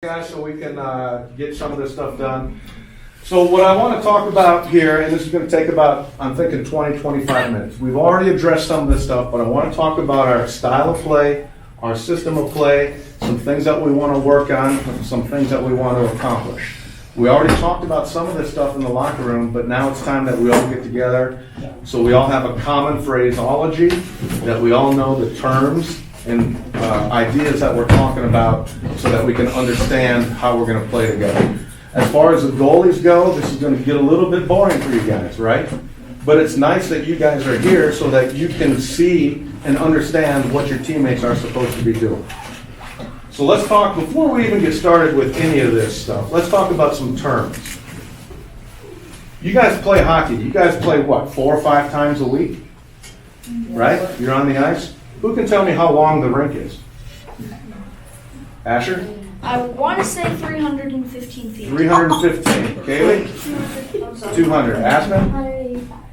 Guys, so we can get some of this stuff done. So what I want to talk about here, and this is going to take about, I'm thinking 20, 25 minutes. We've already addressed some of this stuff, but I want to talk about our style of play, our system of play, some things that we want to work on, some things that we want to accomplish. We already talked about some of this stuff in the locker room, but now it's time that we all get together so we all have a common phraseology, that we all know the terms and ideas that we're talking about so that we can understand how we're going to play together. As far as the goalies go, this is going to get a little bit boring for you guys, right? But it's nice that you guys are here so that you can see and understand what your teammates are supposed to be doing. So let's talk, before we even get started with any of this stuff, let's talk about some terms. You guys play hockey. You guys play what, 4 or 5 times a week? Right? You're on the ice? Who can tell me how long the rink is? Asher? I want to say 315 feet. 315. Kaylee? 200. Aspen?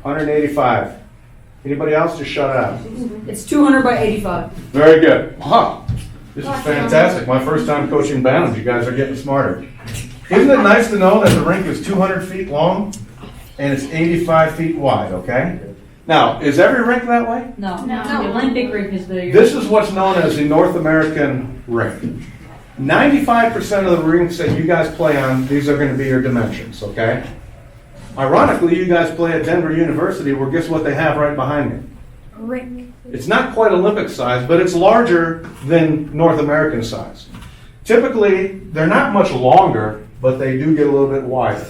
185. Anybody else? Just shut it out. It's 200 by 85. Very good. Wow. This is fantastic. My first time coaching bands. You guys are getting smarter. Isn't it nice to know that the rink is 200 feet long and it's 85 feet wide, okay? Now, is every rink that way? No. The Olympic rink is bigger. This is what's known as the North American rink. 95% of the rinks that you guys play on, these are going to be your dimensions, okay? Ironically, you guys play at Denver University, where guess what they have right behind me? Rink. It's not quite Olympic size, but it's larger than North American size. Typically, they're not much longer, but they do get a little bit wider,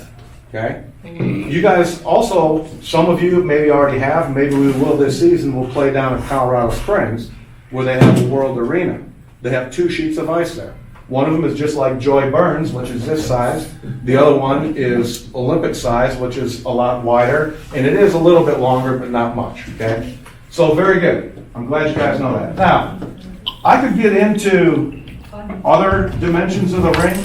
okay? You guys also, some of you maybe already have, maybe we will this season, we'll play down at Colorado Springs, where they have a World Arena. They have 2 sheets of ice there. One of them is just like Joy Burns, which is this size. The other one is Olympic size, which is a lot wider, and it is a little bit longer, but not much, okay? So very good. I'm glad you guys know that. Now, I could get into other dimensions of the rink.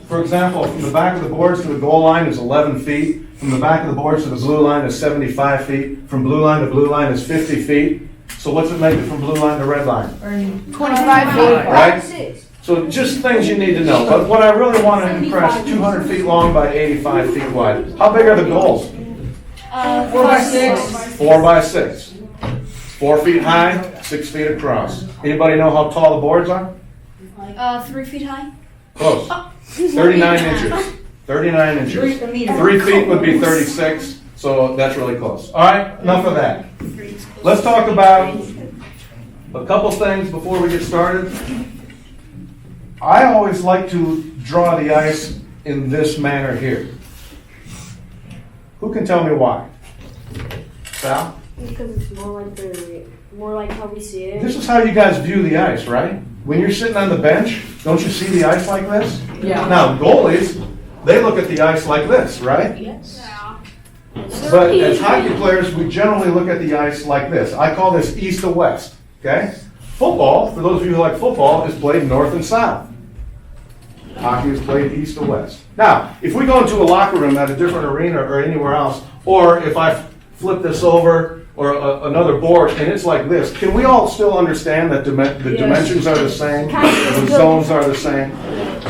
For example, from the back of the boards to the goal line is 11 feet. From the back of the boards to the blue line is 75 feet. From blue line to blue line is 50 feet. So what's it make it from blue line to red line? 25 feet. Right? So just things you need to know. But what I really want to impress, 200 feet long by 85 feet wide. How big are the goals? 4 by 6. 4 by 6. 4 feet high, 6 feet across. Anybody know how tall the boards are? 3 feet high. Close. 39 inches. 39 inches. 3 feet would be 36, so that's really close. All right, enough of that. Let's talk about a couple things before we get started. I always like to draw the ice in this manner here. Who can tell me why? Sal? Because it's more like how we see it. This is how you guys view the ice, right? When you're sitting on the bench, don't you see the ice like this? Yeah. Now, goalies, they look at the ice like this, right? Yes. But as hockey players, we generally look at the ice like this. I call this east to west, okay? Football, for those of you who like football, is played north and south. Hockey is played east to west. Now, if we go into a locker room at a different arena or anywhere else, or if I flip this over or another board and it's like this, can we all still understand that the dimensions are the same, the zones are the same?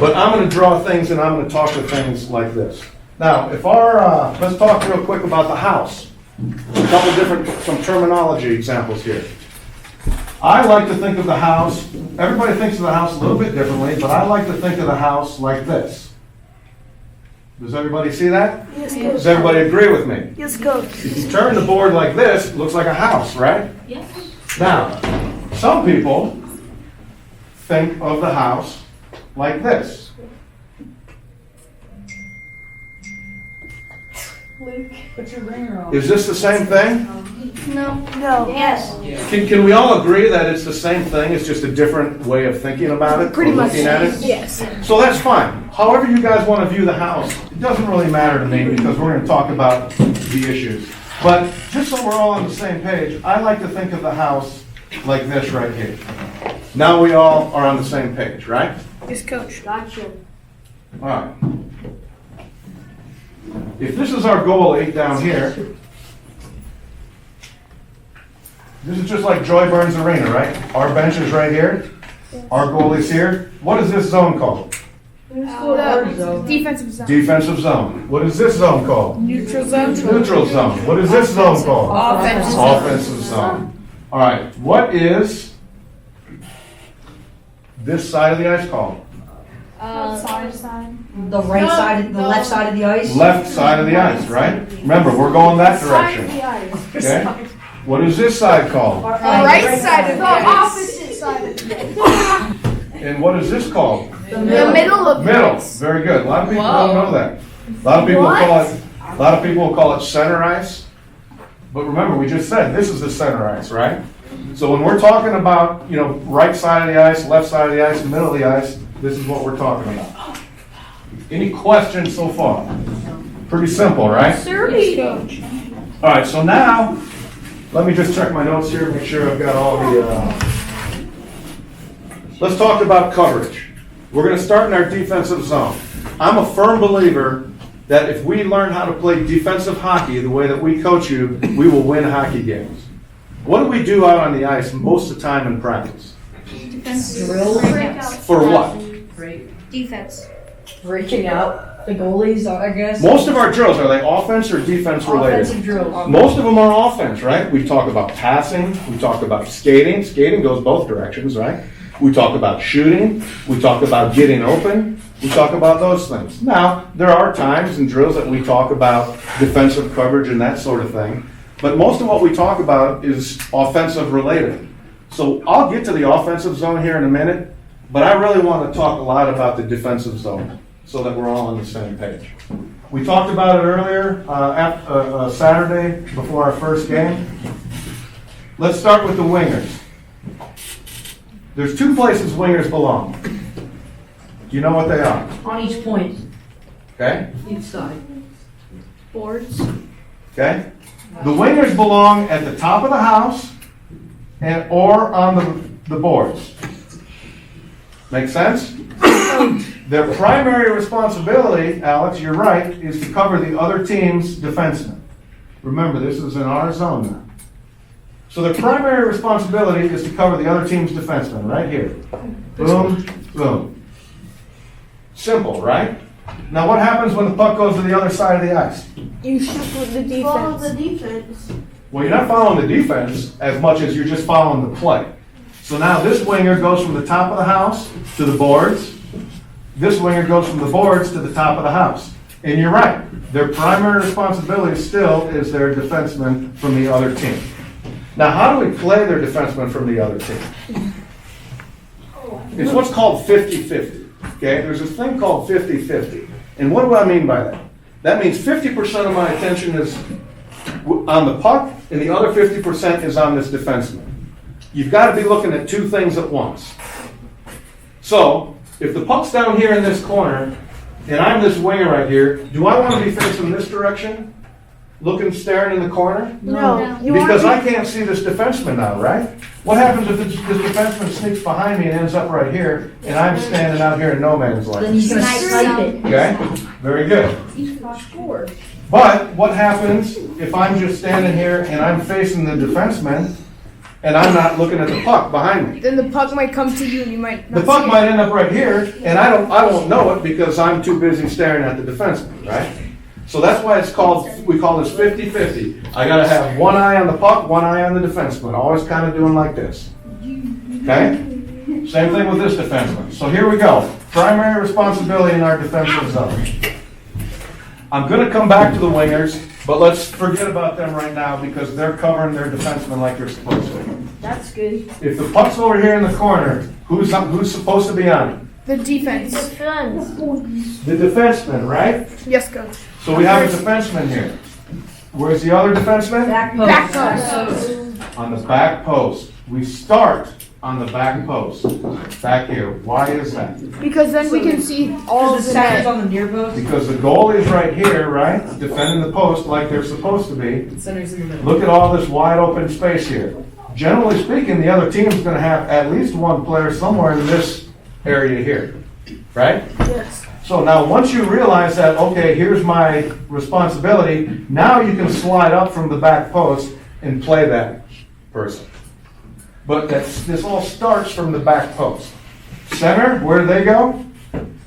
But I'm going to draw things and I'm going to talk to things like this. Now, if let's talk real quick about the house. A couple different, some terminology examples here. I like to think of the house, everybody thinks of the house a little bit differently, but I like to think of the house like this. Does everybody see that? Yes, Does everybody agree with me? Yes, coach. If you turn the board like this, it looks like a house, right? Yes. Now, some people think of the house like this. Put your ringer on. Is this the same thing? No. Yes. Can we all agree that it's the same thing? It's just a different way of thinking about it, Pretty or much. looking at it? Yes. So that's fine. However you guys want to view the house, it doesn't really matter to me because we're going to talk about the issues. But just so we're all on the same page, I like to think of the house like this right here. Now we all are on the same page, right? Yes, coach. Gotcha. All right. If this is our goalie down here, this is just like Joy Burns Arena, right? Our bench is right here. Our goalie's here. What is this zone called? Defensive zone. Defensive zone. What is this zone called? Neutral zone. Neutral zone. What is this zone called? Offensive zone. Offensive zone. All right, what is this side of the ice called? The right side, the left side of the ice. Left side of the ice, right? Remember, we're going that direction. Okay? What is this side called? Right side of the ice. Opposite side of the And what is this called? The middle of the Middle. ice. Very good. A lot of people don't know that. A lot of people will call it center ice. But remember, we just said this is the center ice, right? So when we're talking about, right side of the ice, left side of the ice, middle of the ice, this is what we're talking about. Any questions so far? Pretty simple, right? All right, so now, let me just check my notes here, make sure I've got all the, let's talk about coverage. We're gonna start in our defensive zone. I'm a firm believer that if we learn how to play defensive hockey the way that we coach you, we will win hockey games. What do we do out on the ice most of the time in practice? Drill. For what? Defense. Breaking out the goalies, I guess. Most of our drills, are they offense or defense related? Offensive drills. Most of them are offense, right? We talk about passing, we talk about skating. Skating goes both directions, right? We talk about shooting, we talk about getting open, we talk about those things. Now, there are times in drills that we talk about defensive coverage and that sort of thing, but most of what we talk about is offensive related. So I'll get to the offensive zone here in a minute, but I really want to talk a lot about the defensive zone so that we're all on the same page. We talked about it earlier, Saturday before our first game. Let's start with the wingers. There's two places wingers belong. Do you know what they are? On each point, Okay? each side. Boards. Okay? The wingers belong at the top of the house or on the boards. Make sense? Their primary responsibility, Alex, you're right, is to cover the other team's defenseman. Remember, this is in our zone now. So their primary responsibility is to cover the other team's defenseman, right here. Boom, boom. Simple, right? Now what happens when the puck goes to the other side of the ice? You shoot with the Follow defense. the defense. Well, you're not following the defense as much as you're just following the play. So now this winger goes from the top of the house to the boards. This winger goes from the boards to the top of the house. And you're right. Their primary responsibility still is their defenseman from the other team. Now, how do we play their defenseman from the other team? It's what's called 50-50. Okay? There's this thing called 50-50. And what do I mean by that? That means 50% of my attention is on the puck, and the other 50% is on this defenseman. You've got to be looking at two things at once. So, if the puck's down here in this corner, and I'm this winger right here, do I want to be facing this direction? Looking, staring in the corner? No. Because I can't see this defenseman now, right? What happens if this defenseman sneaks behind me and ends up right here, and I'm standing out here in no man's Then land? he's gonna snipe it. Okay? Very good. But what happens if I'm just standing here and I'm facing the defenseman, and I'm not looking at the puck behind me? Then the puck might come to you and you might The not puck see might end up right here, and I won't know it because I'm too busy staring at the defenseman, right? So that's why we call this 50-50. I gotta have one eye on the puck, one eye on the defenseman, always kind of doing like this. Okay? Same thing with this defenseman. So here we go. Primary responsibility in our defensive zone. I'm gonna come back to the wingers, but let's forget about them right now because they're covering their defenseman like they're supposed to. That's good. If the puck's over here in the corner, who's supposed to be on it? The defense. Defense. The defenseman, right? Yes, coach. So we have a defenseman here. Where's the other defenseman? Back post. Back post. On the back post. We start on the back post. Back here. Why is that? Because then we can see all Because of the the center's net. on the near post, Because the goalie is right here, right? Defending the post like they're supposed to be. the center's in the middle. Look at all this wide open space here. Generally speaking, the other team's gonna have at least one player somewhere in this area here. Right? Yes. So now, once you realize that, okay, here's my responsibility, now you can slide up from the back post and play that person. But this all starts from the back post. Center, where do they go?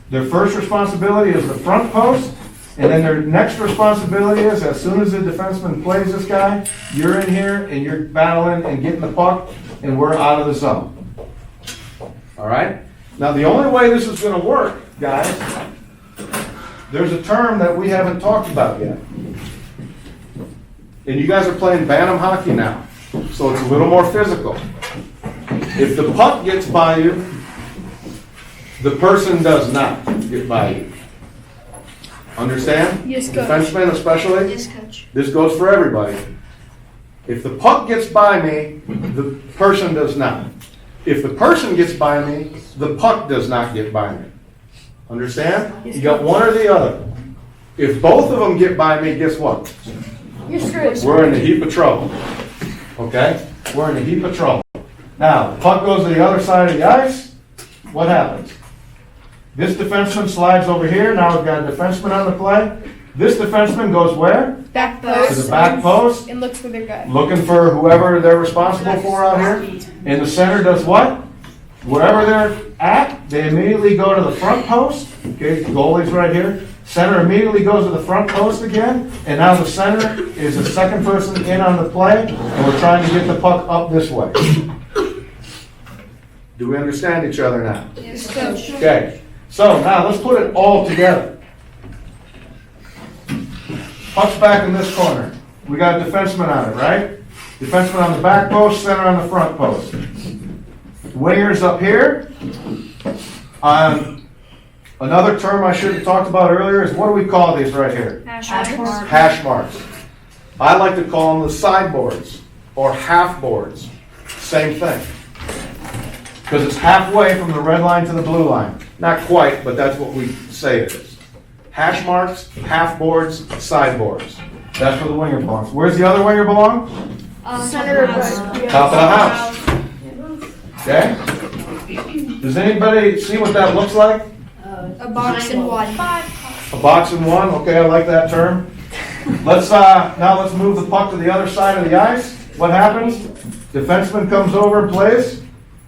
Their first responsibility is the front post, and then their next responsibility is, as soon as the defenseman plays this guy, you're in here and you're battling and getting the puck, and we're out of the zone. All right? Now, the only way this is gonna work, guys, there's a term that we haven't talked about yet. And you guys are playing Bantam hockey now, so it's a little more physical. If the puck gets by you, the person does not get by you. Understand? Yes, Coach. Defensemen especially? Yes, coach. This goes for everybody. If the puck gets by me, the person does not. If the person gets by me, the puck does not get by me. Understand? You got one or the other. If both of them get by me, guess what? You're screwed. We're in a heap of trouble. Okay? We're in a heap of trouble. Now, the puck goes to the other side of the ice. What happens? This defenseman slides over here. Now we've got a defenseman on the play. This defenseman goes where? Back To post. the back post, And looks for their guy. looking for whoever they're responsible for out here. And the center does what? Wherever they're at, they immediately go to the front post. Okay, the goalie's right here. Center immediately goes to the front post again. And now the center is the second person in on the play. And we're trying to get the puck up this way. Do we understand each other now? Yes, coach. Okay, so now let's put it all together. Puck's back in this corner. We got a defenseman on it, right? Defenseman on the back post, center on the front post. Wingers up here. Another term I should have talked about earlier is, what do we call these right here? Hash marks. I like to call them the sideboards or half boards. Same thing. Because it's halfway from the red line to the blue line. Not quite, but that's what we say it is. Hash marks, half boards, sideboards. That's where the winger belongs. Where's the other winger belong? Center of Top of the house. Okay? Does anybody see what that looks like? A box and one. A box and one, okay, I like that term. Now let's move the puck to the other side of the ice. What happens? Defenseman comes over and plays.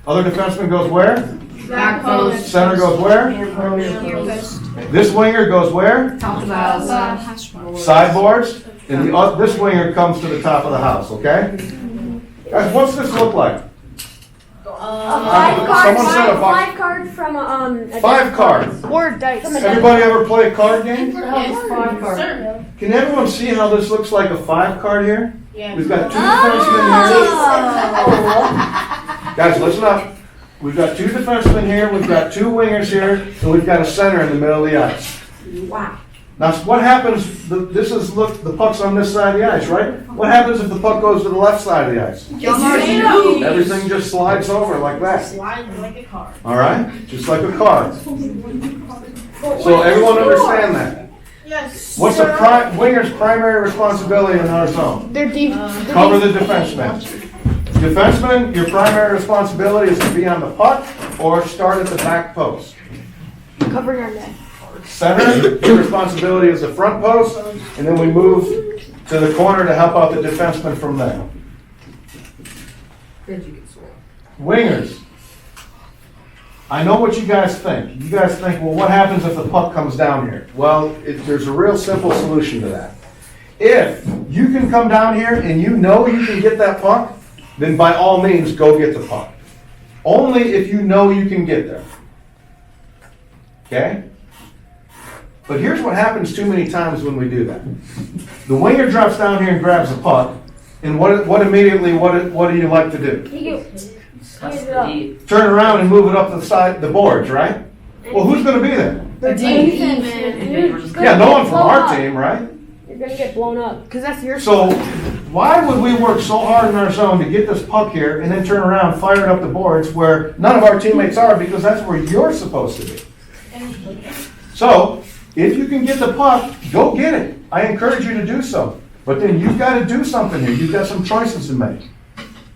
Other defenseman goes where? Back post. Center goes where? This winger goes where? Top of the house. Sideboards. And this winger comes to the top of the house, okay? Guys, what's this look like? Someone said a box. Five card from a 5 cards. Or dice. Everybody ever play a card game? Yes, 5 card. Can everyone see how this looks like a 5 card here? We've got 2 defensemen here. Guys, listen up. We've got 2 defensemen here, we've got 2 wingers here, and we've got a center in the middle of the ice. Wow. Now, what happens, the puck's on this side of the ice, right? What happens if the puck goes to the left side of the ice? Everything just slides over like that. Slide like a car. All right? Just like a card. So everyone understand that? Yes. What's a winger's primary responsibility in our zone? They're deep. Cover the defenseman. Defenseman, your primary responsibility is to be on the puck or start at the back post. Covering our net. Center, your responsibility is the front post, and then we move to the corner to help out the defenseman from there. Wingers. I know what you guys think. You guys think, well, what happens if the puck comes down here? Well, there's a real simple solution to that. If you can come down here and you know you can get that puck, then by all means, go get the puck. Only if you know you can get there. Okay? But here's what happens too many times when we do that. The winger drops down here and grabs the puck, and what do you like to do? Turn around and move it up to the side, the boards, right? Well, who's going to be there? The defense. Yeah, no one from our team, right? You're gonna get blown up. Because that's your So why would we work so hard in our zone to get this puck here and then turn around, fire it up the boards where none of our teammates are, because that's where you're supposed to be. So if you can get the puck, go get it. I encourage you to do so. But then you've got to do something here. You've got some choices to make.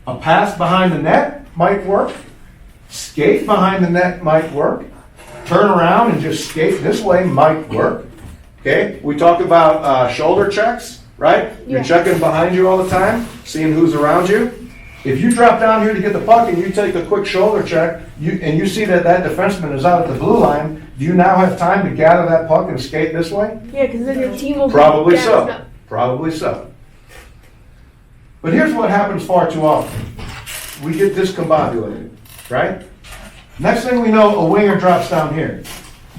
A pass behind the net might work. Skate behind the net might work. Turn around and just skate this way might work. Okay? We talk about shoulder checks, right? You're checking behind you all the time, seeing who's around you. If you drop down here to get the puck and you take a quick shoulder check, and you see that defenseman is out at the blue line, do you now have time to gather that puck and skate this way? Yeah, because then your team will. be Probably gassed so. up. Probably so. But here's what happens far too often. We get discombobulated, right? Next thing we know, a winger drops down here.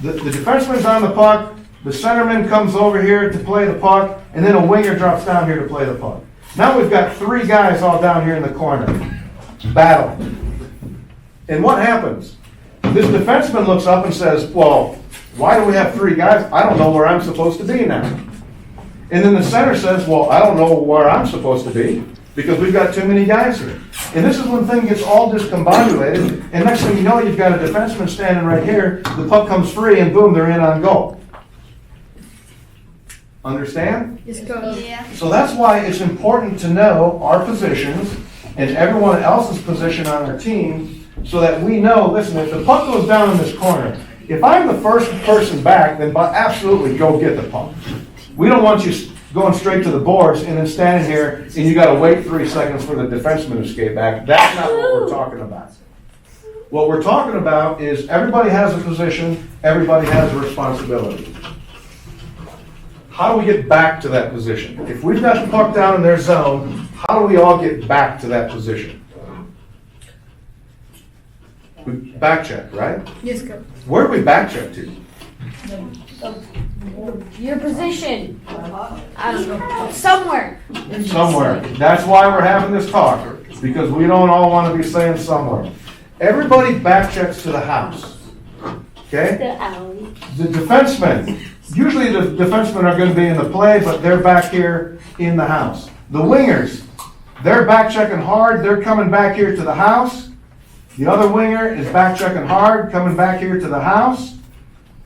The defenseman's on the puck, the centerman comes over here to play the puck, and then a winger drops down here to play the puck. Now we've got three guys all down here in the corner, battling. And what happens? This defenseman looks up and says, well, why do we have three guys? I don't know where I'm supposed to be now. And then the center says, well, I don't know where I'm supposed to be because we've got too many guys here. And this is when things gets all discombobulated, and next thing you know, you've got a defenseman standing right here, the puck comes free, and boom, they're in on goal. Understand? Yes, coach. Yeah. So that's why it's important to know our positions and everyone else's position on our team so that we know, listen, if the puck goes down in this corner, if I'm the first person back, then absolutely go get the puck. We don't want you going straight to the boards and then standing here and you got to wait 3 seconds for the defenseman to skate back. That's not what we're talking about. What we're talking about is everybody has a position, everybody has a responsibility. How do we get back to that position? If we've got the puck down in their zone, how do we all get back to that position? We back check, right? Yes, coach. Where do we back check to? Your position. I don't know. Somewhere. Somewhere. That's why we're having this talk, because we don't all want to be saying somewhere. Everybody back checks to the house. Okay? The alley. The defensemen, usually the defensemen are going to be in the play, but they're back here in the house. The wingers, they're back checking hard, they're coming back here to the house. The other winger is back checking hard, coming back here to the house.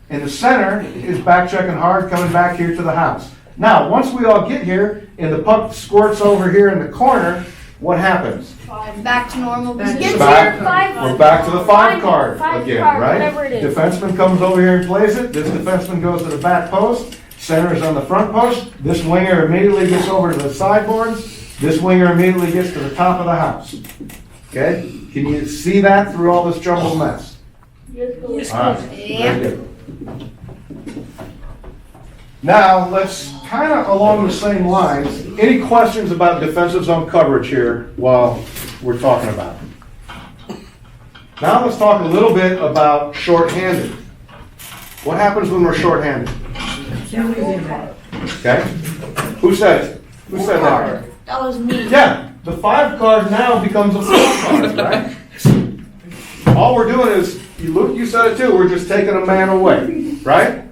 And the center is back checking hard, coming back here to the house. Now, once we all get here and the puck squirts over here in the corner, what happens? Back to normal Get position. to Back- your five. We're back to the five card Five again, card, right? whatever it is. Defenseman comes over here and plays it. This defenseman goes to the back post. Center is on the front post. This winger immediately gets over to the sideboards. This winger immediately gets to the top of the house. Okay? Can you see that through all this jumbled mess? Yes, All right. Yeah. Very good. Now, let's kind of along the same lines, any questions about defensive zone coverage here while we're talking about it? Now let's talk a little bit about shorthanded. What happens when we're shorthanded? Okay? Who said it? Who said that? That was me. Yeah, the 5 card now becomes a 4 card, right? All we're doing is, Luke, you said it too, we're just taking a man away, right?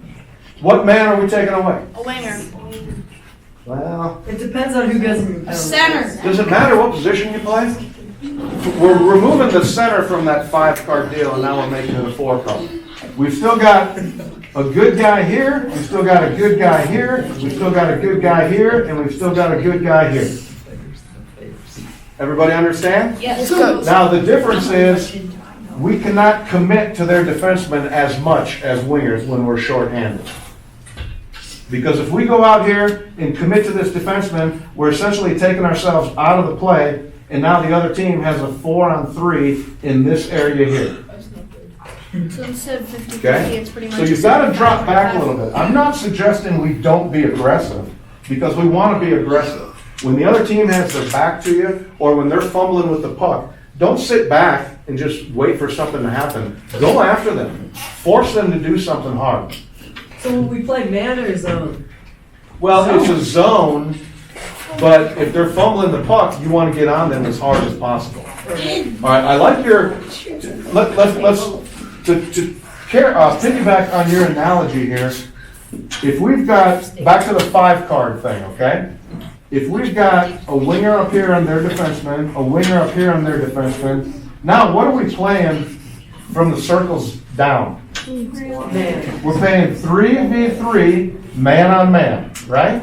What man are we taking away? A winger. Well, It depends on who goes in the Center. does it matter what position you play? We're removing the center from that 5 card deal and now we're making it a 4 card. We've still got a good guy here, we've still got a good guy here, we've still got a good guy here, and we've still got a good guy here. Everybody understand? Yes. Now, the difference is, we cannot commit to their defensemen as much as wingers when we're shorthanded. Because if we go out here and commit to this defenseman, we're essentially taking ourselves out of the play, and now the other team has a 4-on-3 in this area here. So instead of 50-50, Okay? it's pretty much. So you've got to drop back a little bit. I'm not suggesting we don't be aggressive, because we want to be aggressive. When the other team has their back to you, or when they're fumbling with the puck, don't sit back and just wait for something to happen. Go after them. Force them to do something hard. So when we play man or zone? Well, it's a zone, but if they're fumbling the puck, you want to get on them as hard as possible. All right, I like your, let's piggyback on your analogy here. If we've got, back to the 5 card thing, okay? If we've got a winger up here on their defenseman, a winger up here on their defenseman, now what are we playing from the circles down? Man. We're playing 3v3, man on man, right?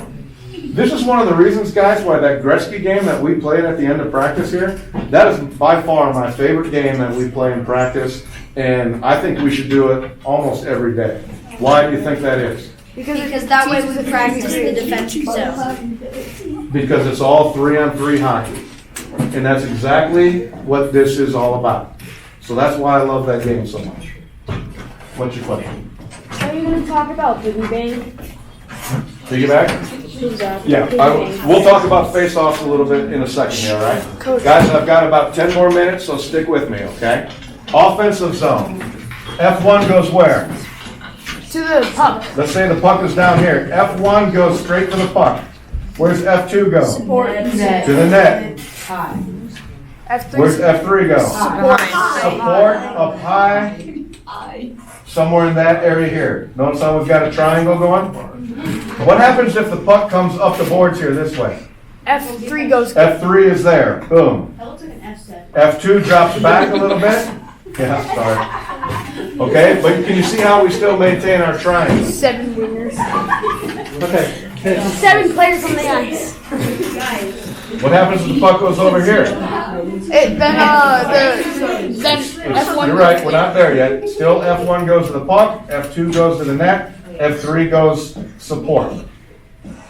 This is one of the reasons, guys, why that Gretzky game that we played at the end of practice here, that is by far my favorite game that we play in practice, and I think we should do it almost every day. Why do you think that is? Because that way we practice the defensive zone. Because it's all 3-on-3 hockey. And that's exactly what this is all about. So that's why I love that game so much. What's your question? talk about Boogie Bang? Piggyback? Yeah, we'll talk about face-offs a little bit in a second here, all right? Guys, I've got about 10 more minutes, so stick with me, okay? Offensive zone. F1 goes where? To the puck. Let's say the puck is down here. F1 goes straight to the puck. Where's F2 go? To the net. F3. Where's F3 go? Support. Support up high. Somewhere in that area here. Notice how we've got a triangle going? What happens if the puck comes up the boards here this way? F3 goes. F3 is there. Boom. That looks like an F set. F2 drops back a little bit. Yeah, sorry. Okay, but can you see how we still maintain our triangle? 7 wingers. Okay. 7 players on the ice. What happens if the puck goes over here? Then F1. You're right, we're not there yet. Still F1 goes to the puck, F2 goes to the net, F3 goes support.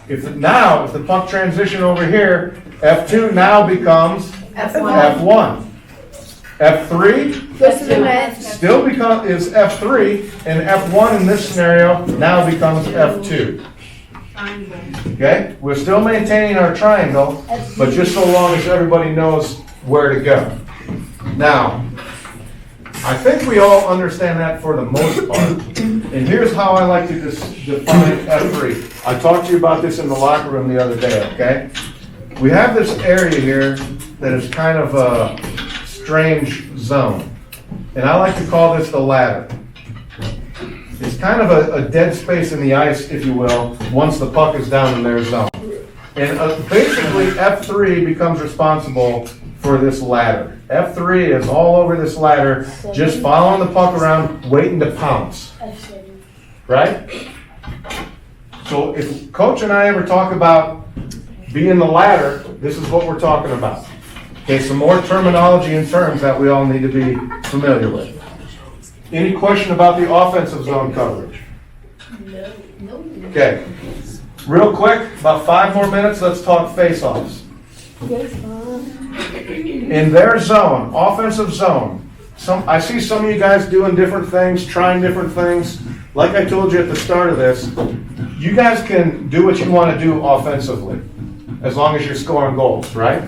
If the puck transition over here, F2 now becomes F1. F3 Goes to the net. still is F3, and F1 in this scenario now becomes F2. Okay, we're still maintaining our triangle, but just so long as everybody knows where to go. Now, I think we all understand that for the most part. And here's how I like to define F3. I talked to you about this in the locker room the other day, okay? We have this area here that is kind of a strange zone. And I like to call this the ladder. It's kind of a dead space in the ice, if you will, once the puck is down in their zone. And basically, F3 becomes responsible for this ladder. F3 is all over this ladder, just following the puck around, waiting to pounce. Right? So if Coach and I ever talk about being the ladder, this is what we're talking about. Okay, some more terminology and terms that we all need to be familiar with. Any question about the offensive zone coverage? No. Okay. Real quick, about 5 more minutes, let's talk face-offs. In their zone, offensive zone, I see some of you guys doing different things, trying different things. Like I told you at the start of this, you guys can do what you want to do offensively, as long as you're scoring goals, right?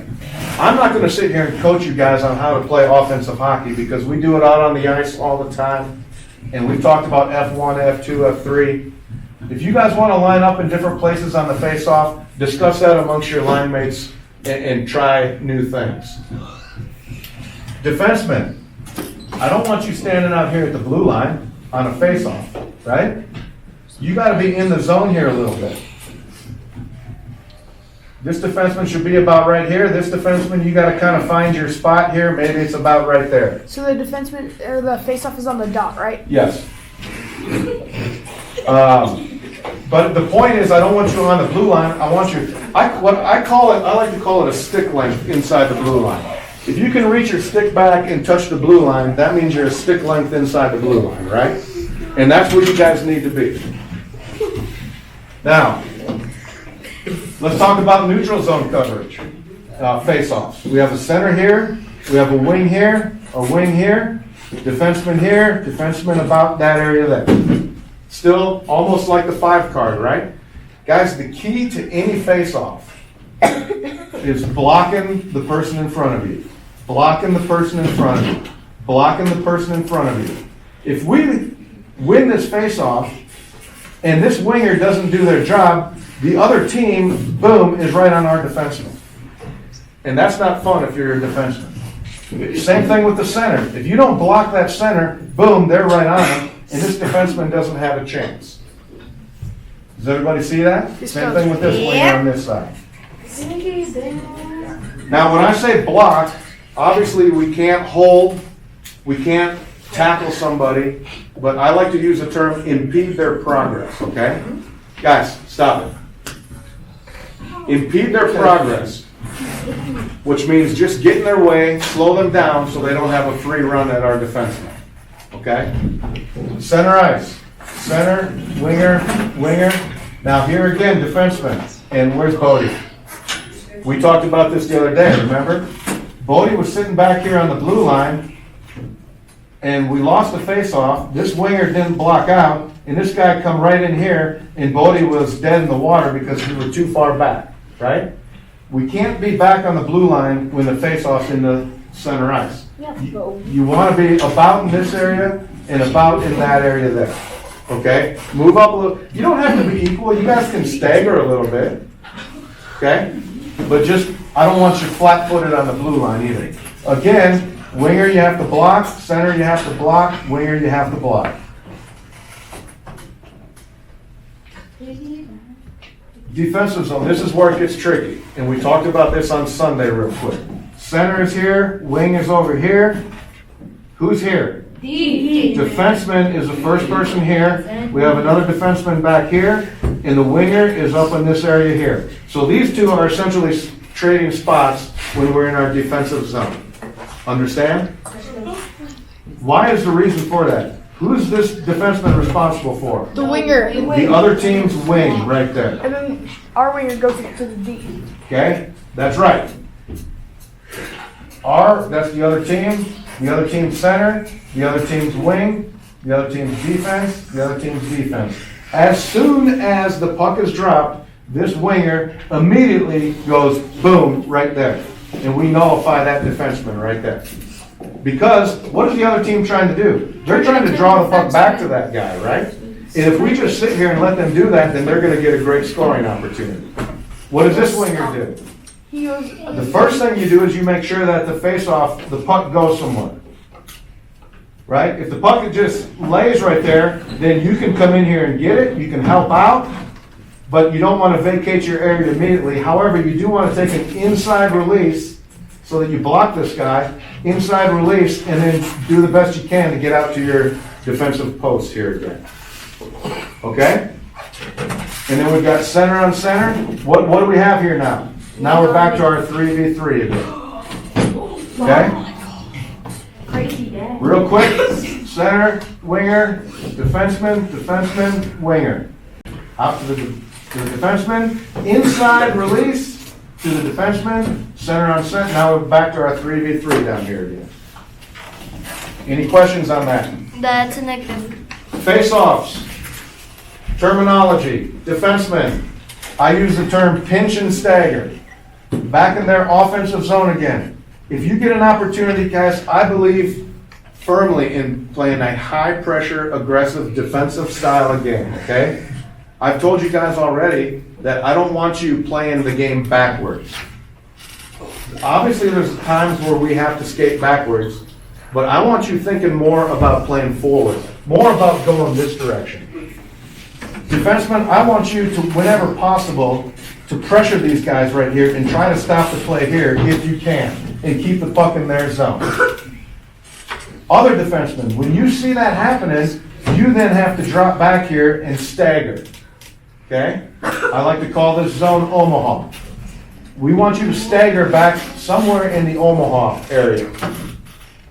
I'm not going to sit here and coach you guys on how to play offensive hockey because we do it out on the ice all the time. And we've talked about F1, F2, F3. If you guys want to line up in different places on the face-off, discuss that amongst your line mates and try new things. Defensemen, I don't want you standing out here at the blue line on a face-off, right? You got to be in the zone here a little bit. This defenseman should be about right here. This defenseman, you got to kind of find your spot here. Maybe it's about right there. So the defenseman or the faceoff is on the dot, right? Yes. But the point is, I don't want you on the blue line. I want you. I like to call it a stick length inside the blue line. If you can reach your stick back and touch the blue line, that means you're a stick length inside the blue line, right? And that's where you guys need to be. Now, let's talk about neutral zone coverage, face-offs. We have a center here, we have a wing here, defenseman about that area there. Still almost like the 5 card, right? Guys, the key to any face-off is blocking the person in front of you. Blocking the person in front of you. Blocking the person in front of you. If we win this face-off and this winger doesn't do their job, the other team, boom, is right on our defenseman. And that's not fun if you're a defenseman. Same thing with the center. If you don't block that center, boom, they're right on him, and this defenseman doesn't have a chance. Does everybody see that? Same thing with this winger on this side. Now, when I say block, obviously we can't hold, we can't tackle somebody, but I like to use the term impede their progress, okay? Guys, stop it. Impede their progress, which means just get in their way, slow them down so they don't have a free run at our defenseman. Okay? Center ice. Center, winger. Now here again, defenseman. And where's Bodie? We talked about this the other day, remember? Bodie was sitting back here on the blue line, and we lost the face-off. This winger didn't block out, and this guy come right in here, and Bodie was dead in the water because we were too far back, right? We can't be back on the blue line when the face-off's in the center ice. You want to be about in this area and about in that area there, okay? Move up a little. You don't have to be equal. You guys can stagger a little bit, okay? But just, I don't want you flat-footed on the blue line either. Again, winger you have to block, center you have to block, winger you have to block. Defensive zone, this is where it gets tricky, and we talked about this on Sunday real quick. Center is here, wing is over here. Who's here? Defenseman is the first person here. We have another defenseman back here, and the winger is up in this area here. So these two are essentially trading spots when we're in our defensive zone. Understand? Why is the reason for that? Who's this defenseman responsible for? The winger. The other team's wing right there. And then our winger goes to the D. Okay? That's right. That's the other team. The other team's center. The other team's wing. The other team's defense. The other team's defense. As soon as the puck is dropped, this winger immediately goes boom right there. And we nullify that defenseman right there. Because what is the other team trying to do? They're trying to draw the puck back to that guy, right? And if we just sit here and let them do that, then they're going to get a great scoring opportunity. What does this winger do? He goes. The first thing you do is you make sure that the face-off, the puck goes somewhere. Right? If the puck just lays right there, then you can come in here and get it. You can help out, but you don't want to vacate your area immediately. However, you do want to take an inside release so that you block this guy, inside release, and then do the best you can to get out to your defensive post here again. Okay? And then we've got center on center. What do we have here now? Now we're back to our 3v3 again. Okay? Crazy day. Real quick, center, winger, defenseman, winger. Out to the defenseman, inside release to the defenseman, center on center. Now we're back to our 3v3 down here again. Any questions on that? That's a negative. Face-offs, terminology, defenseman. I use the term pinch and stagger. Back in their offensive zone again. If you get an opportunity, guys, I believe firmly in playing a high-pressure, aggressive, defensive style of game, okay? I've told you guys already that I don't want you playing the game backwards. Obviously, there's times where we have to skate backwards, but I want you thinking more about playing forward, more about going this direction. Defenseman, I want you to, whenever possible, to pressure these guys right here and try to stop the play here if you can, and keep the puck in their zone. Other defensemen, when you see that happening, you then have to drop back here and stagger. Okay? I like to call this zone Omaha. We want you to stagger back somewhere in the Omaha area.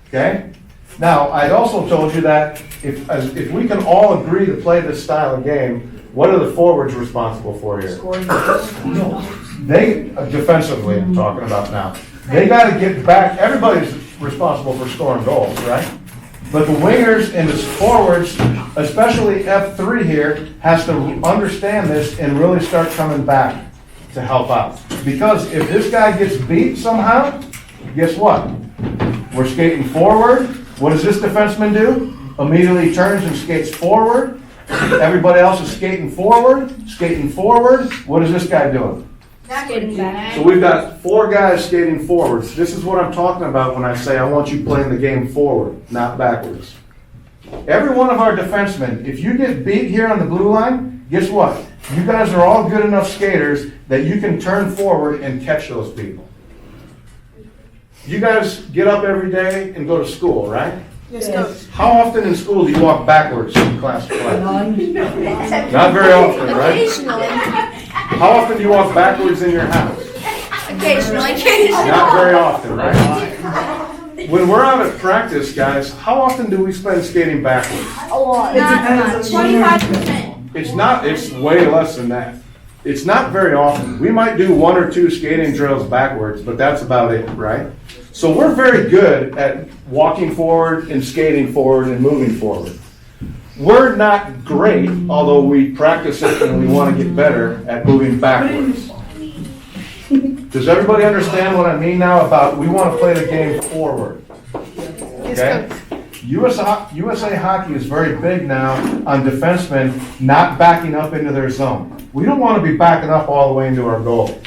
Okay? Now, I'd also told you that if we can all agree to play this style of game, what are the forwards responsible for here? They, defensively I'm talking about now, they got to get back. Everybody's responsible for scoring goals, right? But the wingers and the forwards, especially F3 here, has to understand this and really start coming back to help out. Because if this guy gets beat somehow, guess what? We're skating forward. What does this defenseman do? Immediately turns and skates forward. Everybody else is skating forward, skating forward. What is this guy doing? Skating back. So we've got 4 guys skating forwards. This is what I'm talking about when I say I want you playing the game forward, not backwards. Every one of our defensemen, if you get beat here on the blue line, guess what? You guys are all good enough skaters that you can turn forward and catch those people. You guys get up every day and go to school, right? Yes, coach. How often in school do you walk backwards from class to class? Not very often, right? Occasionally. How often do you walk backwards in your house? Occasionally. Not very often, right? When we're out at practice, guys, how often do we spend skating backwards? A lot. It depends on the 25%. It's not, it's way less than that. It's not very often. We might do 1 or 2 skating drills backwards, but that's about it, right? So we're very good at walking forward and skating forward and moving forward. we're not great, although we practice it and we want to get better at moving backwards. Does everybody understand what I mean now about we want to play the game forward? Okay? USA Hockey is very big now on defensemen not backing up into their zone. We don't want to be backing up all the way into our goal.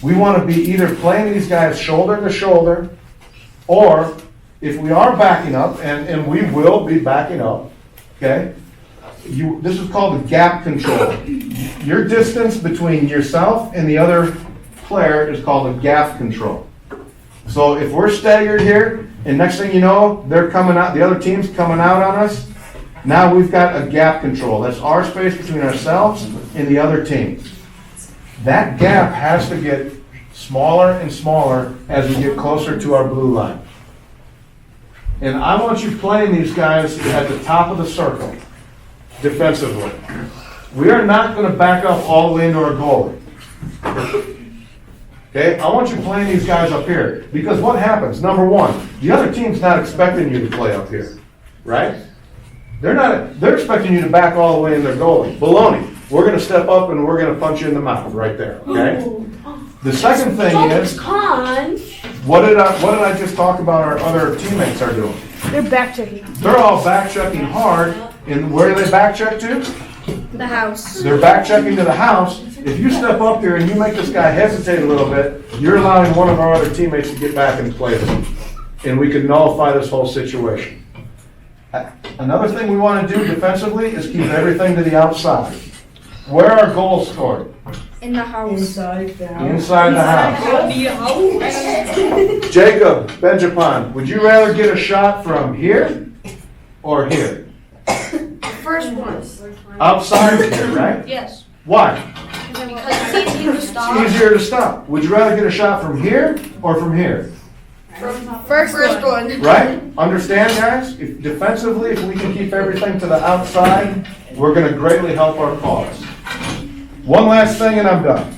We want to be either playing these guys shoulder to shoulder, or if we are backing up, and we will be backing up, okay? This is called the gap control. Your distance between yourself and the other player is called a gap control. So if we're staggered here, and next thing you know, they're coming out, the other team's coming out on us, now we've got a gap control. That's our space between ourselves and the other team. That gap has to get smaller and smaller as we get closer to our blue line. And I want you playing these guys at the top of the circle, defensively. We are not going to back up all the way into our goalie. Okay, I want you playing these guys up here. Because what happens? Number one, the other team's not expecting you to play up here, right? They're expecting you to back all the way in their goalie. Baloney. We're going to step up and we're going to punch you in the mouth right there, okay? The second thing is, what did I just talk about our other teammates are doing? They're back checking. They're all back checking hard, and where do they back check to? The house. They're back checking to the house. If you step up here and you make this guy hesitate a little bit, you're allowing one of our other teammates to get back and play them. And we can nullify this whole situation. Another thing we want to do defensively is keep everything to the outside. Where are goals scored? In the house. Inside the house. Inside the house. Jacob Benjapan, would you rather get a shot from here or here? First one. Outside of here, right? Yes. Why? Because it's easier to It's stop. easier to stop. Would you rather get a shot from here or from here? First one. Right? Understand, guys? If defensively, if we can keep everything to the outside, we're going to greatly help our cause. One last thing and I'm done.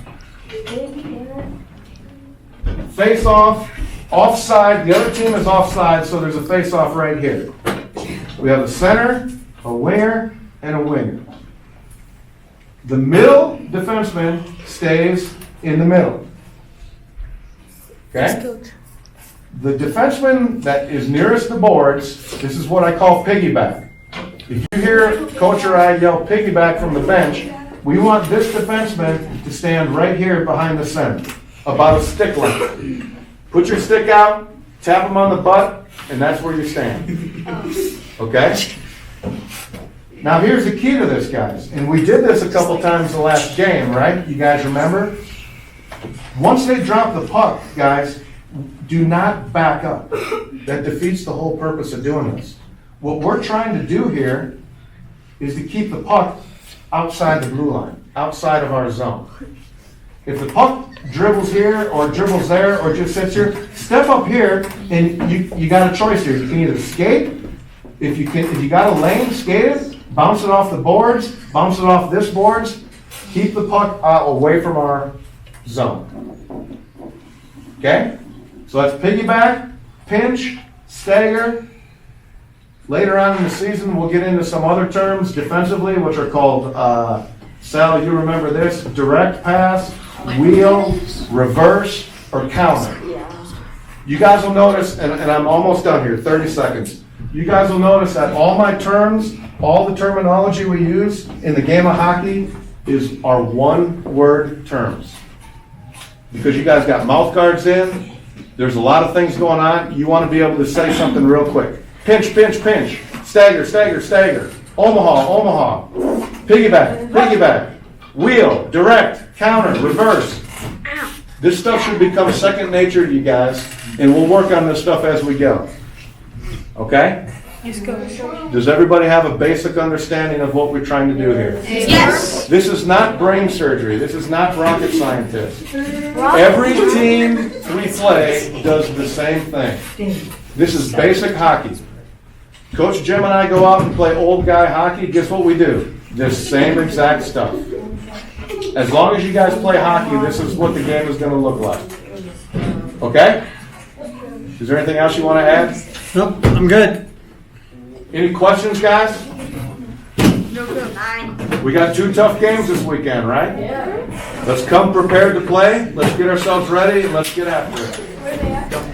Face off, offside. The other team is offside, so there's a face off right here. We have a center, a winger, and a winger. The middle defenseman stays in the middle. Okay? The defenseman that is nearest the boards, this is what I call piggyback. If you hear Coach or I yell piggyback from the bench, we want this defenseman to stand right here behind the center, about a stick length. Put your stick out, tap him on the butt, and that's where you stand. Okay? Now here's the key to this, guys. And we did this a couple times the last game, right? You guys remember? Once they drop the puck, guys, do not back up. That defeats the whole purpose of doing this. What we're trying to do here is to keep the puck outside the blue line, outside of our zone. If the puck dribbles here or dribbles there or just sits here, step up here and you got a choice here. You can either skate, if you got a lane, skate it, bounce it off the boards, bounce it off this boards, keep the puck away from our zone. Okay? So that's piggyback, pinch, stagger. Later on in the season, we'll get into some other terms defensively, which are called, Sal, you remember this, direct pass, wheel, reverse, or counter. You guys will notice, and I'm almost done here, 30 seconds. You guys will notice that all my terms, all the terminology we use in the game of hockey are one-word terms. Because you guys got mouth guards in, there's a lot of things going on. You want to be able to say something real quick. Pinch, pinch, pinch. Stagger, stagger, stagger. Omaha, Omaha. Piggyback, piggyback. Wheel, direct, counter, reverse. This stuff should become second nature to you guys, and we'll work on this stuff as we go. Okay? Does everybody have a basic understanding of what we're trying to do here? Yes. This is not brain surgery. This is not rocket scientists. Every team we play does the same thing. This is basic hockey. Coach Jim and I go out and play old guy hockey. Guess what we do? The same exact stuff. As long as you guys play hockey, this is what the game is going to look like. Okay? Is there anything else you want to add? Nope, I'm good. Any questions, guys? 9. We got 2 tough games this weekend, right? Yeah. Let's come prepared to play. Let's get ourselves ready and let's get after it.